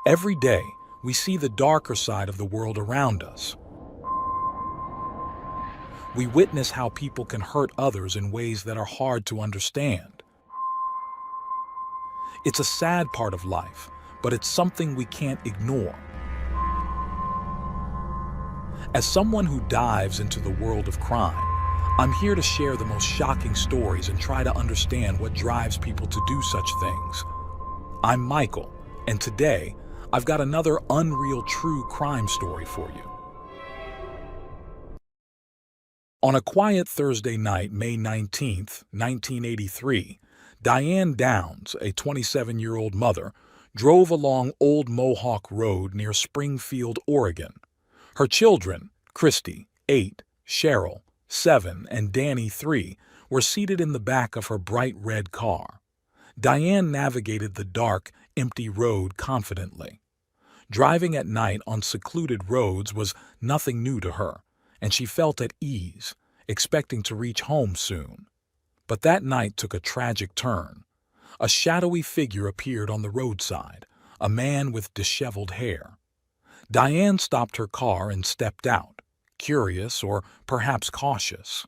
Every day, we see the darker side of the world around us. We witness how people can hurt others in ways that are hard to understand. It's a sad part of life, but it's something we can't ignore. As someone who dives into the world of crime, I'm here to share the most shocking stories and try to understand what drives people to do such things. I'm Michael, and today, I've got another unreal true crime story for you. On a quiet Thursday night, May 19th, 1983, Diane Downs, a 27-year-old mother, drove along Old Mohawk Road near Springfield, Oregon. Her children, Christy, 8, Cheryl, 7, and Danny, 3, were seated in the back of her bright red car. Diane navigated the dark, empty road confidently. Driving at night on secluded roads was nothing new to her, and she felt at ease, expecting to reach home soon. But that night took a tragic turn. A shadowy figure appeared on the roadside, a man with disheveled hair. Diane stopped her car and stepped out, curious or perhaps cautious.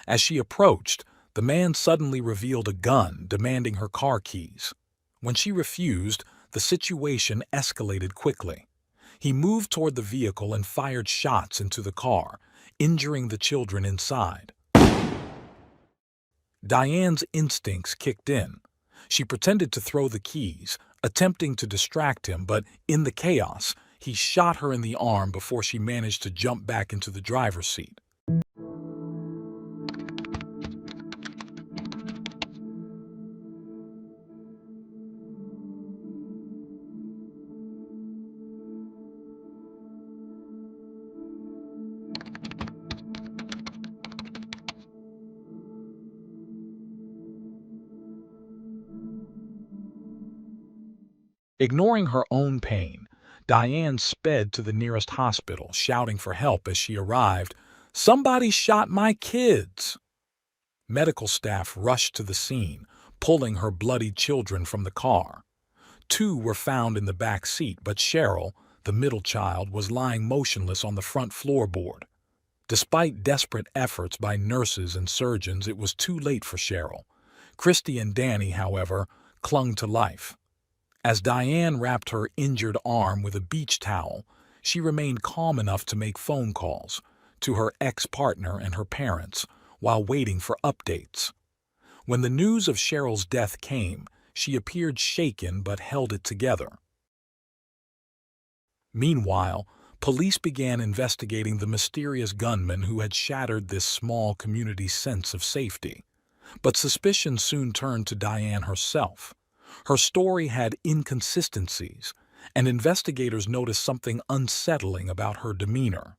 As she approached, the man suddenly revealed a gun, demanding her car keys. When she refused, the situation escalated quickly. He moved toward the vehicle and fired shots into the car, injuring the children inside. Diane's instincts kicked in. She pretended to throw the keys, attempting to distract him, but in the chaos, he shot her in the arm before she managed to jump back into the driver's seat. Ignoring her own pain, Diane sped to the nearest hospital, shouting for help as she arrived. "Somebody shot my kids!" Medical staff rushed to the scene, pulling her bloodied children from the car. 2 were found in the back seat, but Cheryl, the middle child, was lying motionless on the front floorboard. Despite desperate efforts by nurses and surgeons, it was too late for Cheryl. Christy and Danny, however, clung to life. As Diane wrapped her injured arm with a beach towel, she remained calm enough to make phone calls to her ex-partner and her parents while waiting for updates. When the news of Cheryl's death came, she appeared shaken but held it together. Meanwhile, police began investigating the mysterious gunman who had shattered this small community's sense of safety. But suspicion soon turned to Diane herself. Her story had inconsistencies, and investigators noticed something unsettling about her demeanor.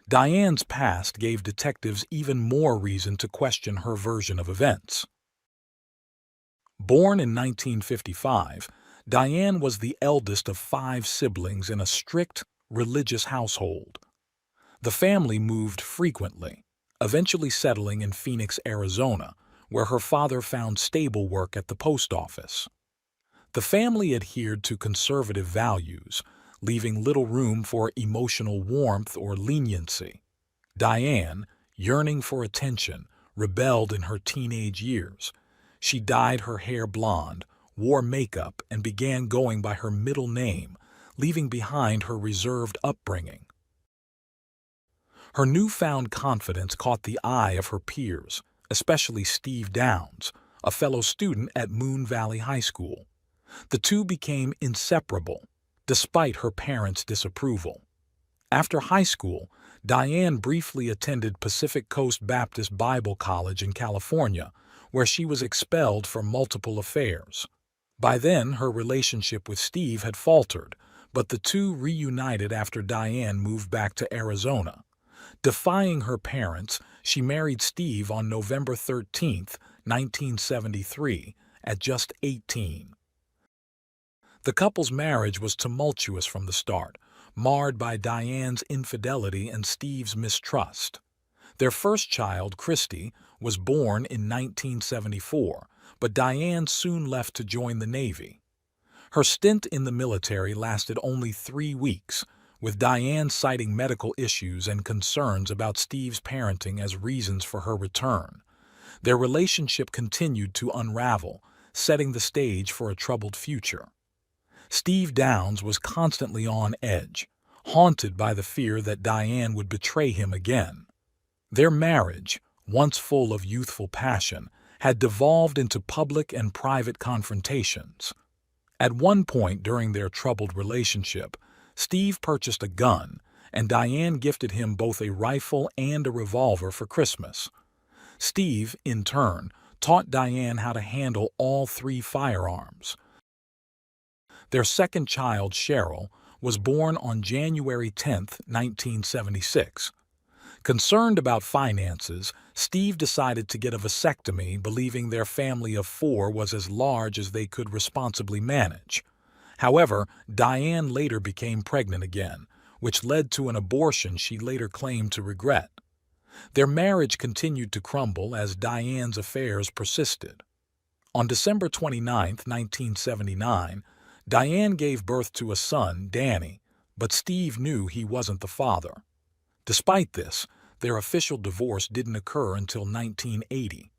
Diane's past gave detectives even more reason to question her version of events. Born in 1955, Diane was the eldest of 5 siblings in a strict, religious household. The family moved frequently, eventually settling in Phoenix, Arizona, where her father found stable work at the post office. The family adhered to conservative values, leaving little room for emotional warmth or leniency. Diane, yearning for attention, rebelled in her teenage years. She dyed her hair blonde, wore makeup, and began going by her middle name, leaving behind her reserved upbringing. Her newfound confidence caught the eye of her peers, especially Steve Downs, a fellow student at Moon Valley High School. The two became inseparable, despite her parents' disapproval. After high school, Diane briefly attended Pacific Coast Baptist Bible College in California, where she was expelled for multiple affairs. By then, her relationship with Steve had faltered, but the two reunited after Diane moved back to Arizona. Defying her parents, she married Steve on November 13, 1973, at just 18. The couple's marriage was tumultuous from the start, marred by Diane's infidelity and Steve's mistrust. Their first child, Christy, was born in 1974, but Diane soon left to join the Navy. Her stint in the military lasted only 3 weeks, with Diane citing medical issues and concerns about Steve's parenting as reasons for her return. Their relationship continued to unravel, setting the stage for a troubled future. Steve Downs was constantly on edge, haunted by the fear that Diane would betray him again. Their marriage, once full of youthful passion, had devolved into public and private confrontations. At one point during their troubled relationship, Steve purchased a gun, and Diane gifted him both a rifle and a revolver for Christmas. Steve, in turn, taught Diane how to handle all 3 firearms. Their second child, Cheryl, was born on January 10, 1976. Concerned about finances, Steve decided to get a vasectomy, believing their family of 4 was as large as they could responsibly manage. However, Diane later became pregnant again, which led to an abortion she later claimed to regret. Their marriage continued to crumble as Diane's affairs persisted. On December 29, 1979, Diane gave birth to a son, Danny, but Steve knew he wasn't the father. Despite this, their official divorce didn't occur until 1980.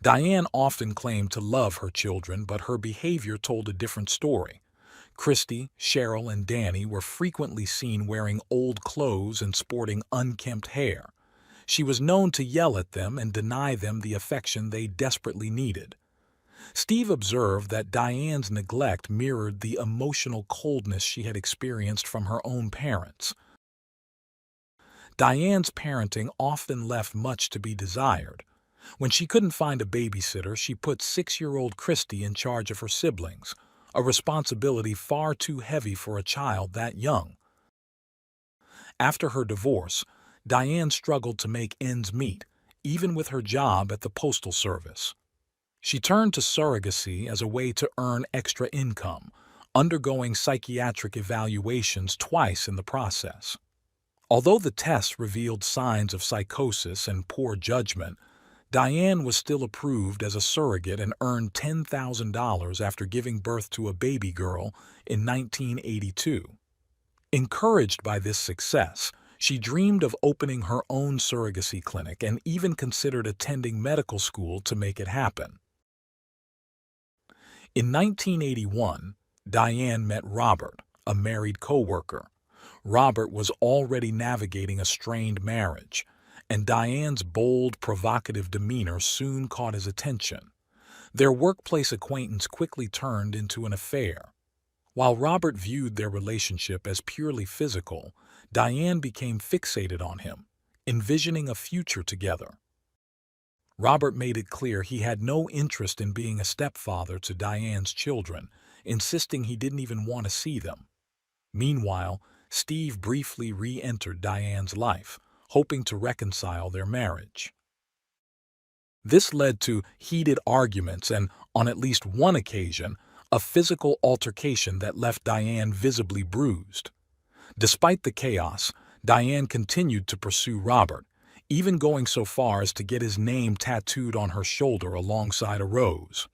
Diane often claimed to love her children, but her behavior told a different story. Christy, Cheryl, and Danny were frequently seen wearing old clothes and sporting unkempt hair. She was known to yell at them and deny them the affection they desperately needed. Steve observed that Diane's neglect mirrored the emotional coldness she had experienced from her own parents. Diane's parenting often left much to be desired. When she couldn't find a babysitter, she put 6-year-old Christy in charge of her siblings, a responsibility far too heavy for a child that young. After her divorce, Diane struggled to make ends meet, even with her job at the Postal Service. She turned to surrogacy as a way to earn extra income, undergoing psychiatric evaluations twice in the process. Although the tests revealed signs of psychosis and poor judgment, Diane was still approved as a surrogate and earned $10,000 after giving birth to a baby girl in 1982. Encouraged by this success, she dreamed of opening her own surrogacy clinic and even considered attending medical school to make it happen. In 1981, Diane met Robert, a married co-worker. Robert was already navigating a strained marriage, and Diane's bold, provocative demeanor soon caught his attention. Their workplace acquaintance quickly turned into an affair. While Robert viewed their relationship as purely physical, Diane became fixated on him, envisioning a future together. Robert made it clear he had no interest in being a stepfather to Diane's children, insisting he didn't even want to see them. Meanwhile, Steve briefly re-entered Diane's life, hoping to reconcile their marriage. This led to heated arguments and, on at least one occasion, a physical altercation that left Diane visibly bruised. Despite the chaos, Diane continued to pursue Robert, even going so far as to get his name tattooed on her shoulder alongside a rose.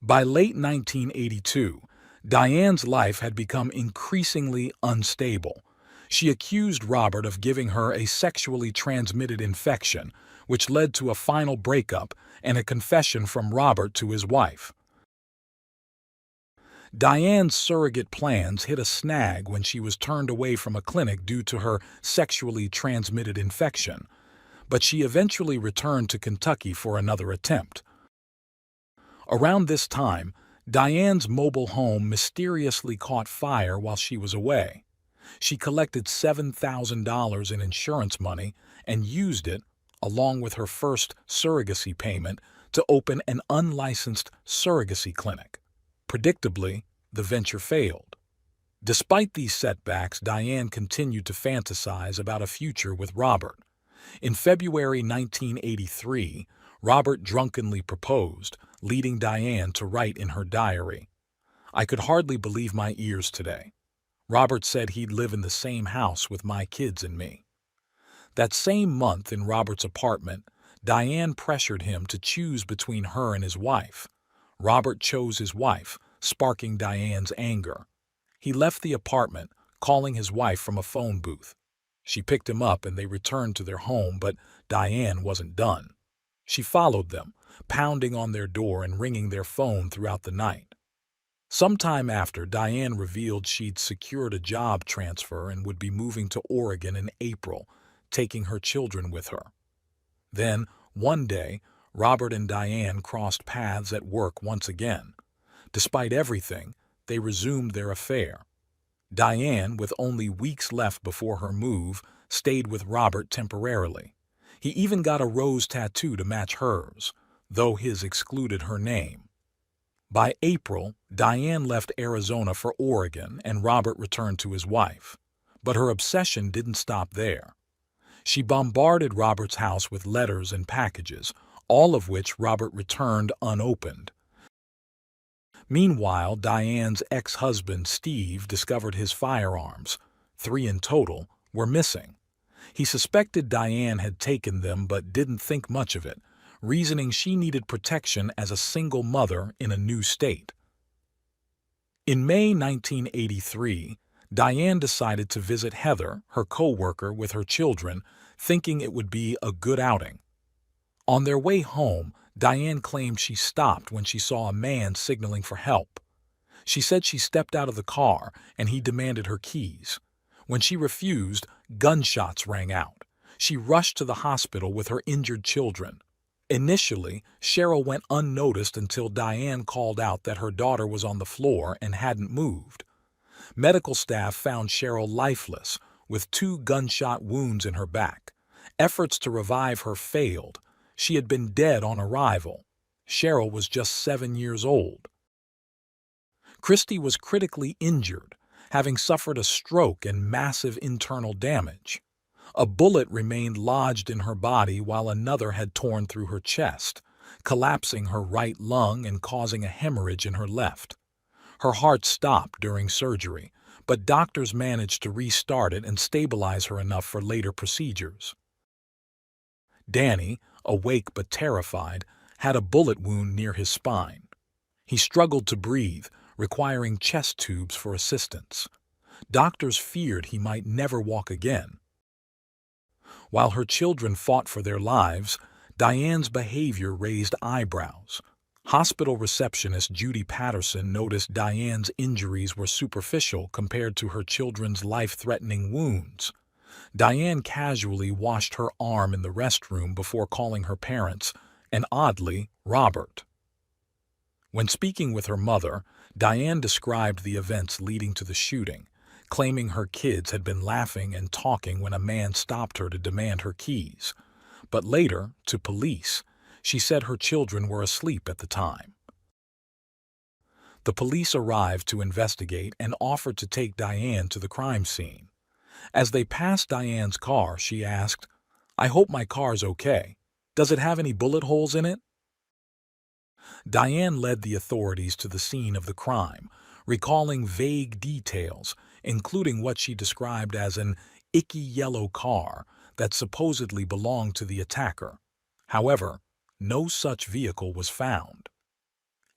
By late 1982, Diane's life had become increasingly unstable. She accused Robert of giving her a sexually transmitted infection, which led to a final breakup and a confession from Robert to his wife. Diane's surrogate plans hit a snag when she was turned away from a clinic due to her sexually transmitted infection, but she eventually returned to Kentucky for another attempt. Around this time, Diane's mobile home mysteriously caught fire while she was away. She collected $7,000 in insurance money and used it, along with her first surrogacy payment, to open an unlicensed surrogacy clinic. Predictably, the venture failed. Despite these setbacks, Diane continued to fantasize about a future with Robert. In February 1983, Robert drunkenly proposed, leading Diane to write in her diary, "I could hardly believe my ears today. Robert said he'd live in the same house with my kids and me." That same month in Robert's apartment, Diane pressured him to choose between her and his wife. Robert chose his wife, sparking Diane's anger. He left the apartment, calling his wife from a phone booth. She picked him up and they returned to their home, but Diane wasn't done. She followed them, pounding on their door and ringing their phone throughout the night. Sometime after, Diane revealed she'd secured a job transfer and would be moving to Oregon in April, taking her children with her. Then, one day, Robert and Diane crossed paths at work once again. Despite everything, they resumed their affair. Diane, with only weeks left before her move, stayed with Robert temporarily. He even got a rose tattoo to match hers, though his excluded her name. By April, Diane left Arizona for Oregon and Robert returned to his wife. But her obsession didn't stop there. She bombarded Robert's house with letters and packages, all of which Robert returned unopened. Meanwhile, Diane's ex-husband, Steve, discovered his firearms, 3 in total, were missing. He suspected Diane had taken them but didn't think much of it, reasoning she needed protection as a single mother in a new state. In May 1983, Diane decided to visit Heather, her co-worker, with her children, thinking it would be a good outing. On their way home, Diane claimed she stopped when she saw a man signaling for help. She said she stepped out of the car and he demanded her keys. When she refused, gunshots rang out. She rushed to the hospital with her injured children. Initially, Cheryl went unnoticed until Diane called out that her daughter was on the floor and hadn't moved. Medical staff found Cheryl lifeless, with 2 gunshot wounds in her back. Efforts to revive her failed. She had been dead on arrival. Cheryl was just 7 years old. Christy was critically injured, having suffered a stroke and massive internal damage. A bullet remained lodged in her body while another had torn through her chest, collapsing her right lung and causing a hemorrhage in her left. Her heart stopped during surgery, but doctors managed to restart it and stabilize her enough for later procedures. Danny, awake but terrified, had a bullet wound near his spine. He struggled to breathe, requiring chest tubes for assistance. Doctors feared he might never walk again. While her children fought for their lives, Diane's behavior raised eyebrows. Hospital receptionist Judy Patterson noticed Diane's injuries were superficial compared to her children's life-threatening wounds. Diane casually washed her arm in the restroom before calling her parents, and oddly, Robert. When speaking with her mother, Diane described the events leading to the shooting, claiming her kids had been laughing and talking when a man stopped her to demand her keys. But later, to police, she said her children were asleep at the time. The police arrived to investigate and offered to take Diane to the crime scene. As they passed Diane's car, she asked, "I hope my car's okay. Does it have any bullet holes in it?" Diane led the authorities to the scene of the crime, recalling vague details, including what she described as an icky yellow car that supposedly belonged to the attacker. However, no such vehicle was found.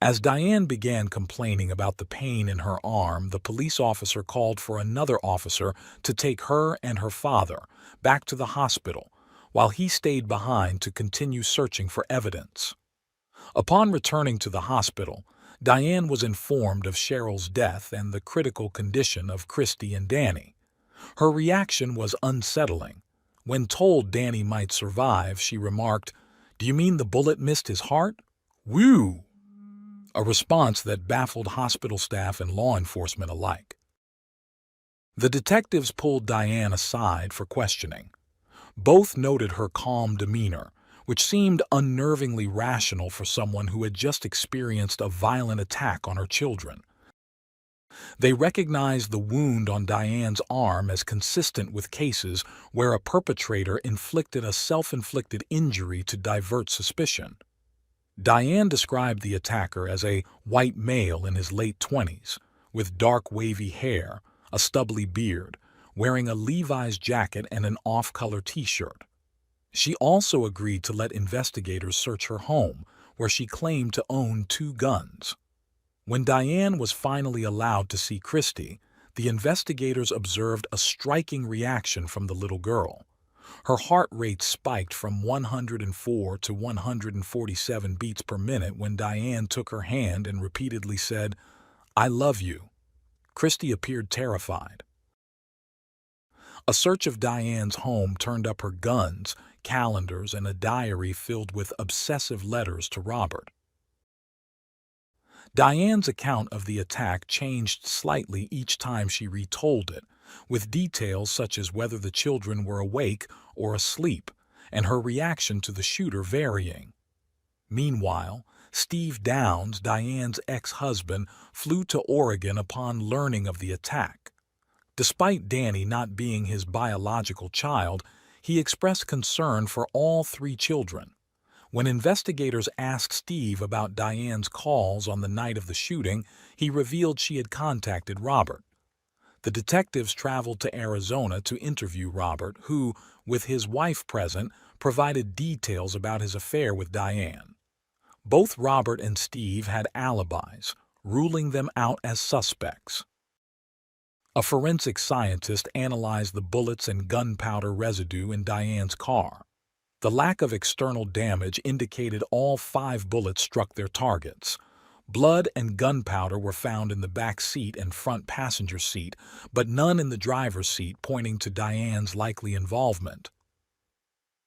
As Diane began complaining about the pain in her arm, the police officer called for another officer to take her and her father back to the hospital, while he stayed behind to continue searching for evidence. Upon returning to the hospital, Diane was informed of Cheryl's death and the critical condition of Christy and Danny. Her reaction was unsettling. When told Danny might survive, she remarked, "Do you mean the bullet missed his heart?" "Whew!" A response that baffled hospital staff and law enforcement alike. The detectives pulled Diane aside for questioning. Both noted her calm demeanor, which seemed unnervingly rational for someone who had just experienced a violent attack on her children. They recognized the wound on Diane's arm as consistent with cases where a perpetrator inflicted a self-inflicted injury to divert suspicion. Diane described the attacker as a white male in his late 20s, with dark wavy hair, a stubbly beard, wearing a Levi's jacket and an off-color t-shirt. She also agreed to let investigators search her home, where she claimed to own 2 guns. When Diane was finally allowed to see Christie, the investigators observed a striking reaction from the little girl. Her heart rate spiked from 104 to 147 beats per minute when Diane took her hand and repeatedly said, "I love you." Christie appeared terrified. A search of Diane's home turned up her guns, calendars, and a diary filled with obsessive letters to Robert. Diane's account of the attack changed slightly each time she retold it, with details such as whether the children were awake or asleep, and her reaction to the shooter varying. Meanwhile, Steve Downs, Diane's ex-husband, flew to Oregon upon learning of the attack. Despite Danny not being his biological child, he expressed concern for all three children. When investigators asked Steve about Diane's calls on the night of the shooting, he revealed she had contacted Robert. The detectives traveled to Arizona to interview Robert, who, with his wife present, provided details about his affair with Diane. Both Robert and Steve had alibis, ruling them out as suspects. A forensic scientist analyzed the bullets and gunpowder residue in Diane's car. The lack of external damage indicated all 5 bullets struck their targets. Blood and gunpowder were found in the back seat and front passenger seat, but none in the driver's seat, pointing to Diane's likely involvement.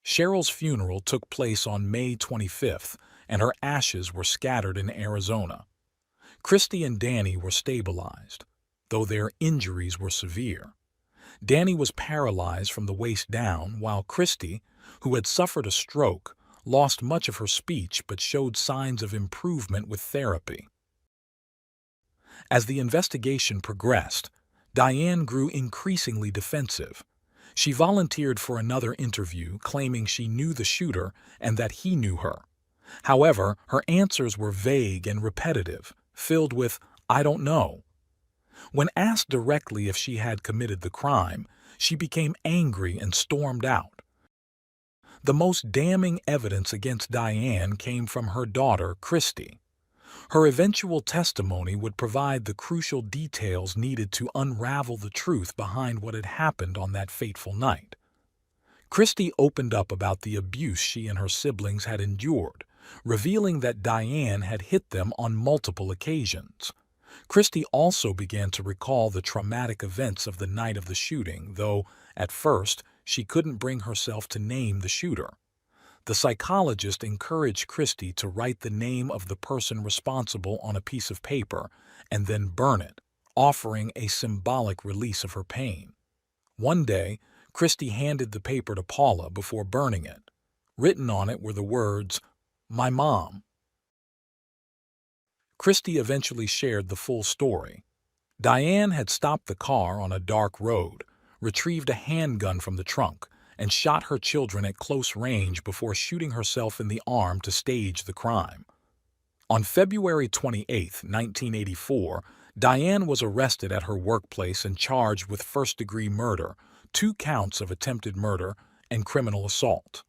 Cheryl's funeral took place on May 25th, and her ashes were scattered in Arizona. Christie and Danny were stabilized, though their injuries were severe. Danny was paralyzed from the waist down, while Christie, who had suffered a stroke, lost much of her speech but showed signs of improvement with therapy. As the investigation progressed, Diane grew increasingly defensive. She volunteered for another interview, claiming she knew the shooter and that he knew her. However, her answers were vague and repetitive, filled with, "I don't know." When asked directly if she had committed the crime, she became angry and stormed out. The most damning evidence against Diane came from her daughter, Christie. Her eventual testimony would provide the crucial details needed to unravel the truth behind what had happened on that fateful night. Christie opened up about the abuse she and her siblings had endured, revealing that Diane had hit them on multiple occasions. Christie also began to recall the traumatic events of the night of the shooting, though, at first, she couldn't bring herself to name the shooter. The psychologist encouraged Christie to write the name of the person responsible on a piece of paper and then burn it, offering a symbolic release of her pain. One day, Christie handed the paper to Paula before burning it. Written on it were the words, "My mom." Christie eventually shared the full story. Diane had stopped the car on a dark road, retrieved a handgun from the trunk, and shot her children at close range before shooting herself in the arm to stage the crime. On February 28, 1984, Diane was arrested at her workplace and charged with first-degree murder, 2 counts of attempted murder, and criminal assault.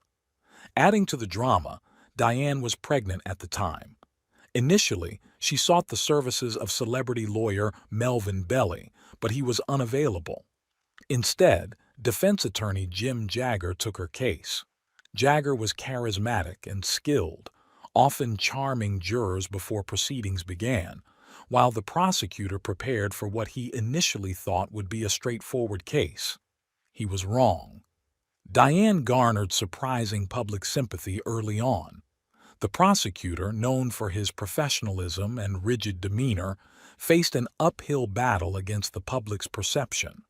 Adding to the drama, Diane was pregnant at the time. Initially, she sought the services of celebrity lawyer Melvin Belli, but he was unavailable. Instead, defense attorney Jim Jagger took her case. Jagger was charismatic and skilled, often charming jurors before proceedings began, while the prosecutor prepared for what he initially thought would be a straightforward case. He was wrong. Diane garnered surprising public sympathy early on. The prosecutor, known for his professionalism and rigid demeanor, faced an uphill battle against the public's perception.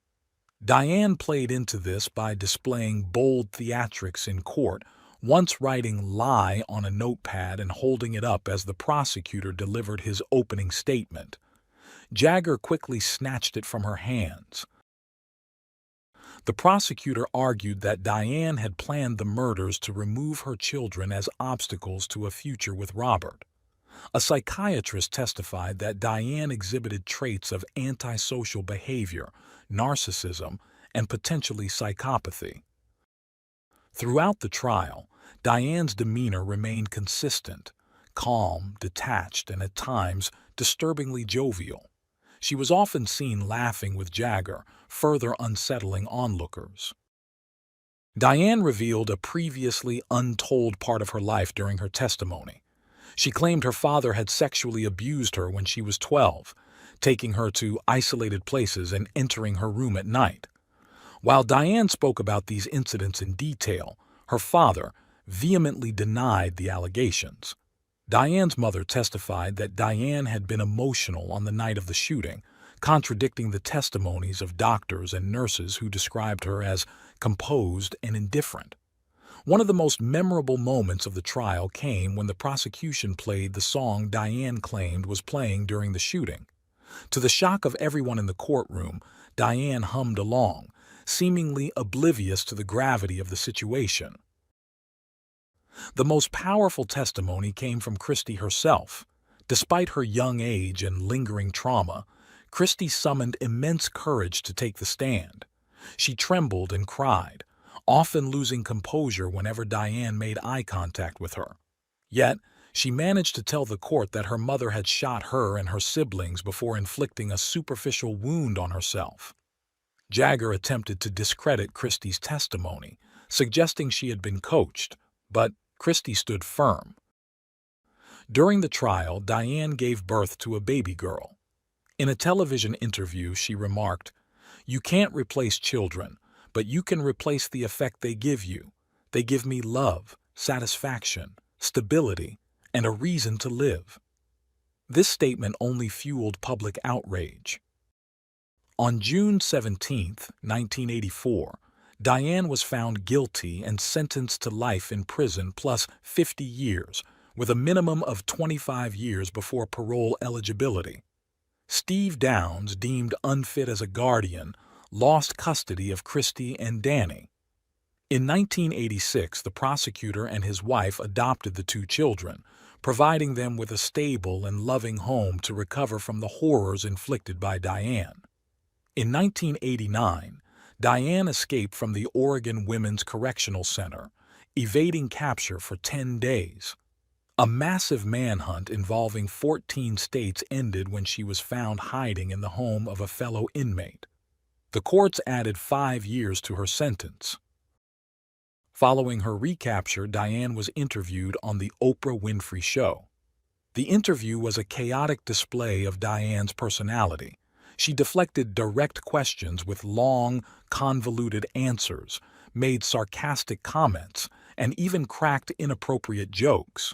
Diane played into this by displaying bold theatrics in court, once writing "lie" on a notepad and holding it up as the prosecutor delivered his opening statement. Jagger quickly snatched it from her hands. The prosecutor argued that Diane had planned the murders to remove her children as obstacles to a future with Robert. A psychiatrist testified that Diane exhibited traits of antisocial behavior, narcissism, and potentially psychopathy. Throughout the trial, Diane's demeanor remained consistent, calm, detached, and at times disturbingly jovial. She was often seen laughing with Jagger, further unsettling onlookers. Diane revealed a previously untold part of her life during her testimony. She claimed her father had sexually abused her when she was 12, taking her to isolated places and entering her room at night. While Diane spoke about these incidents in detail, her father vehemently denied the allegations. Diane's mother testified that Diane had been emotional on the night of the shooting, contradicting the testimonies of doctors and nurses who described her as composed and indifferent. One of the most memorable moments of the trial came when the prosecution played the song Diane claimed was playing during the shooting. To the shock of everyone in the courtroom, Diane hummed along, seemingly oblivious to the gravity of the situation. The most powerful testimony came from Christie herself. Despite her young age and lingering trauma, Christie summoned immense courage to take the stand. She trembled and cried, often losing composure whenever Diane made eye contact with her. Yet, she managed to tell the court that her mother had shot her and her siblings before inflicting a superficial wound on herself. Jagger attempted to discredit Christie's testimony, suggesting she had been coached, but Christie stood firm. During the trial, Diane gave birth to a baby girl. In a television interview, she remarked, "You can't replace children, but you can replace the effect they give you. They give me love, satisfaction, stability, and a reason to live." This statement only fueled public outrage. On June 17, 1984, Diane was found guilty and sentenced to life in prison plus 50 years, with a minimum of 25 years before parole eligibility. Steve Downs, deemed unfit as a guardian, lost custody of Christie and Danny. In 1986, the prosecutor and his wife adopted the two children, providing them with a stable and loving home to recover from the horrors inflicted by Diane. In 1989, Diane escaped from the Oregon Women's Correctional Center, evading capture for 10 days. A massive manhunt involving 14 states ended when she was found hiding in the home of a fellow inmate. The courts added 5 years to her sentence. Following her recapture, Diane was interviewed on The Oprah Winfrey Show. The interview was a chaotic display of Diane's personality. She deflected direct questions with long, convoluted answers, made sarcastic comments, and even cracked inappropriate jokes.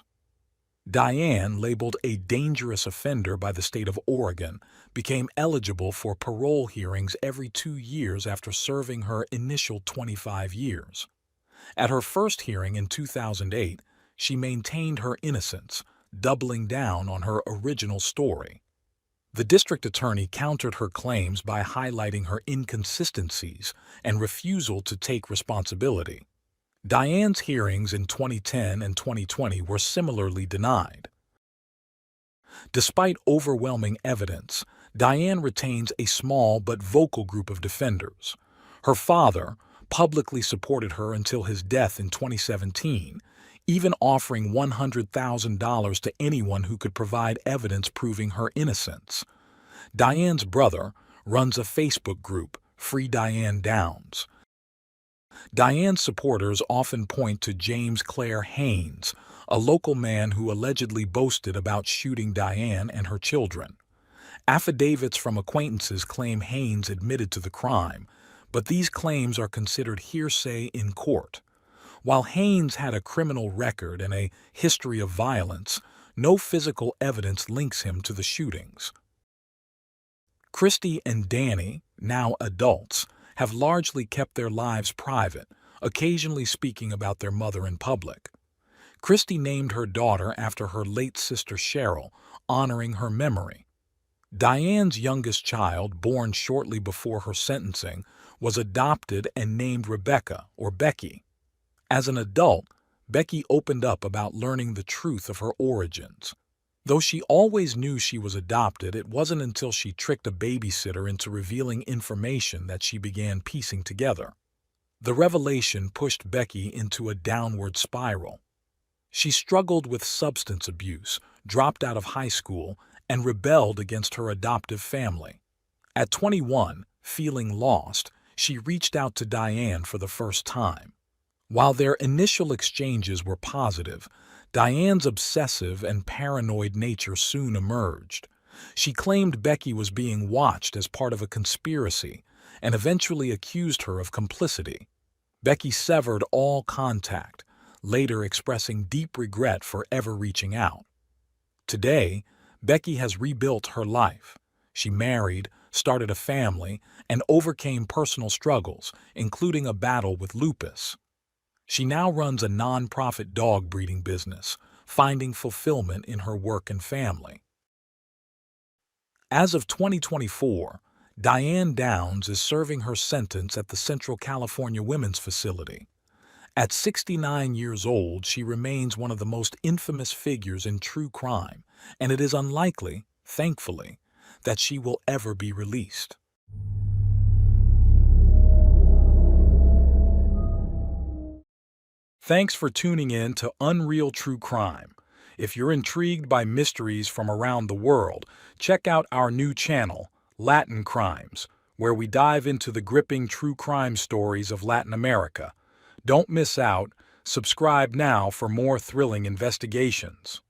Diane, labeled a dangerous offender by the state of Oregon, became eligible for parole hearings every 2 years after serving her initial 25 years. At her first hearing in 2008, she maintained her innocence, doubling down on her original story. The district attorney countered her claims by highlighting her inconsistencies and refusal to take responsibility. Diane's hearings in 2010 and 2020 were similarly denied. Despite overwhelming evidence, Diane retains a small but vocal group of defenders. Her father publicly supported her until his death in 2017, even offering $100,000 to anyone who could provide evidence proving her innocence. Diane's brother runs a Facebook group, Free Diane Downs. Diane's supporters often point to James Clare Haynes, a local man who allegedly boasted about shooting Diane and her children. Affidavits from acquaintances claim Haynes admitted to the crime, but these claims are considered hearsay in court. While Haynes had a criminal record and a history of violence, no physical evidence links him to the shootings. Christie and Danny, now adults, have largely kept their lives private, occasionally speaking about their mother in public. Christie named her daughter after her late sister Cheryl, honoring her memory. Diane's youngest child, born shortly before her sentencing, was adopted and named Rebecca, or Becky. As an adult, Becky opened up about learning the truth of her origins. Though she always knew she was adopted, it wasn't until she tricked a babysitter into revealing information that she began piecing together. The revelation pushed Becky into a downward spiral. She struggled with substance abuse, dropped out of high school, and rebelled against her adoptive family. At 21, feeling lost, she reached out to Diane for the first time. While their initial exchanges were positive, Diane's obsessive and paranoid nature soon emerged. She claimed Becky was being watched as part of a conspiracy and eventually accused her of complicity. Becky severed all contact, later expressing deep regret for ever reaching out. Today, Becky has rebuilt her life. She married, started a family, and overcame personal struggles, including a battle with lupus. She now runs a non-profit dog breeding business, finding fulfillment in her work and family. As of 2024, Diane Downs is serving her sentence at the Central California Women's Facility. At 69 years old, she remains one of the most infamous figures in true crime, and it is unlikely, thankfully, that she will ever be released. Thanks for tuning in to Unreal True Crime. If you're intrigued by mysteries from around the world, check out our new channel, Latin Crimes, where we dive into the gripping true crime stories of Latin America. Don't miss out. Subscribe now for more thrilling investigations.